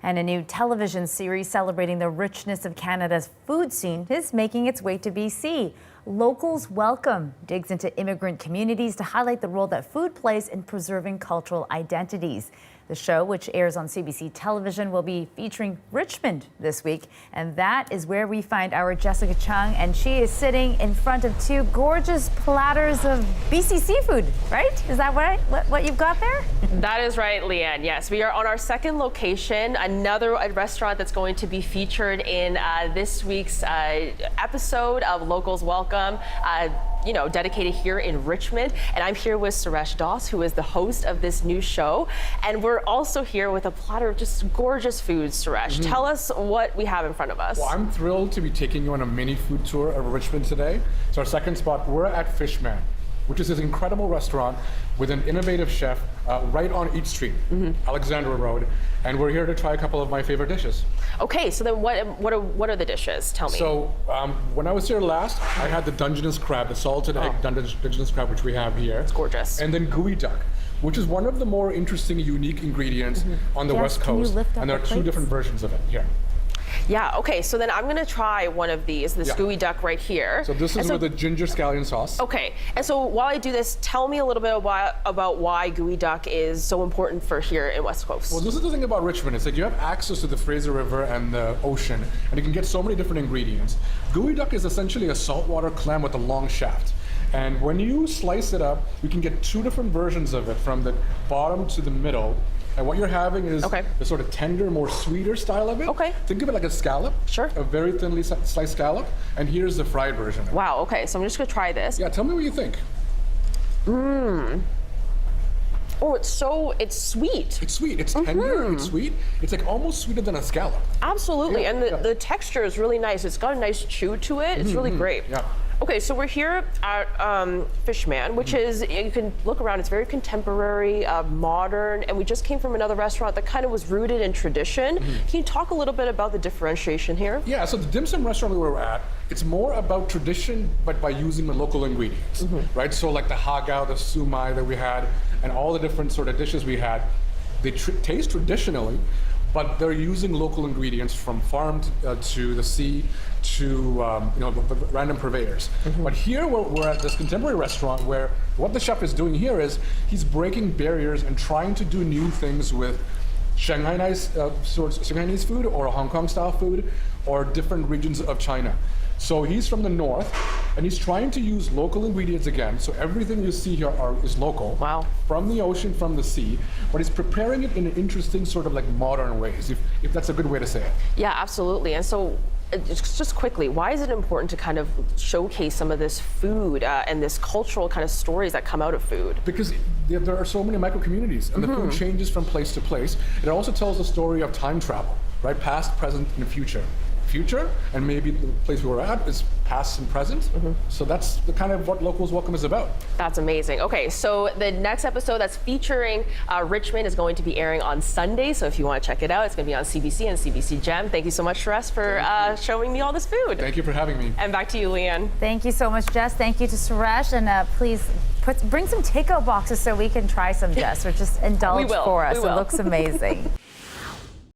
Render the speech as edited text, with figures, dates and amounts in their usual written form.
And a new television series celebrating the richness of Canada's food scene is making its way to BC. Locals Welcome digs into immigrant communities to highlight the role that food plays in preserving cultural identities. The show, which airs on CBC Television, will be featuring Richmond this week. And that is where we find our Jessica Cheung. And she is sitting in front of two gorgeous platters of BC seafood, right? Is that what you've got there? That is right, Leanne. Yes, we are on our second location, another restaurant that's going to be featured in this week's episode of Locals Welcome. Dedicated here in Richmond. And I'm here with Suresh Doss, who is the host of this new show. And we're also here with a platter of just gorgeous food, Suresh. Tell us what we have in front of us. Well, I'm thrilled to be taking you on a mini food tour of Richmond today. So our second spot, we're at Fishman, which is this incredible restaurant with an innovative chef right on each street, Alexandra Road. And we're here to try a couple of my favorite dishes. Okay, so then what are the dishes? Tell me. So when I was here last, I had the Dungeness crab, the salted egg Dungeness crab, which we have here. It's gorgeous. And then gooey duck, which is one of the more interesting, unique ingredients on the West Coast. And there are two different versions of it here. Yeah, okay, so then I'm gonna try one of these, this gooey duck right here. So this is with the ginger scallion sauce. Okay, and so while I do this, tell me a little bit about why gooey duck is so important for here in West Coast. Well, this is the thing about Richmond. It's like you have access to the Fraser River and the ocean, and you can get so many different ingredients. Gooey duck is essentially a saltwater clam with a long shaft. And when you slice it up, you can get two different versions of it, from the bottom to the middle. And what you're having is the sort of tender, more sweeter style of it. Okay. Think of it like a scallop. Sure. A very thinly sliced scallop. And here's the fried version of it. Wow, okay, so I'm just gonna try this. Yeah, tell me what you think. Oh, it's sweet. It's sweet, it's tender, it's sweet. It's like almost sweeter than a scallop. Absolutely, and the texture is really nice. It's got a nice chew to it. It's really great. Yeah. Okay, so we're here at Fishman, which is, you can look around, it's very contemporary, modern, and we just came from another restaurant that kind of was rooted in tradition. Can you talk a little bit about the differentiation here? Yeah, so the dim sum restaurant we were at, it's more about tradition, but by using the local ingredients, right? So like the hagao, the sumai that we had, and all the different sort of dishes we had, they taste traditionally, but they're using local ingredients from farm to the sea to random purveyors. But here we're at this contemporary restaurant where what the chef is doing here is he's breaking barriers and trying to do new things with Shanghainese food or Hong Kong style food or different regions of China. So he's from the north, and he's trying to use local ingredients again. So everything you see here is local. Wow. From the ocean, from the sea, but he's preparing it in an interesting sort of like modern ways, if that's a good way to say it. Yeah, absolutely. And so just quickly, why is it important to kind of showcase some of this food and this cultural kind of stories that come out of food? Because there are so many micro communities, and the food changes from place to place. It also tells the story of time travel, right? Past, present, and future. And maybe the place we were at is past and present. So that's the kind of what Locals Welcome is about. That's amazing. Okay, so the next episode that's featuring Richmond is going to be airing on Sunday. So if you want to check it out, it's going to be on CBC and CBC Gem. Thank you so much, Suresh, for showing me all this food. Thank you for having me. And back to you, Leanne. Thank you so much, Jess. Thank you to Suresh. And please bring some takeout boxes so we can try some, Jess, or just indulge for us. It looks amazing.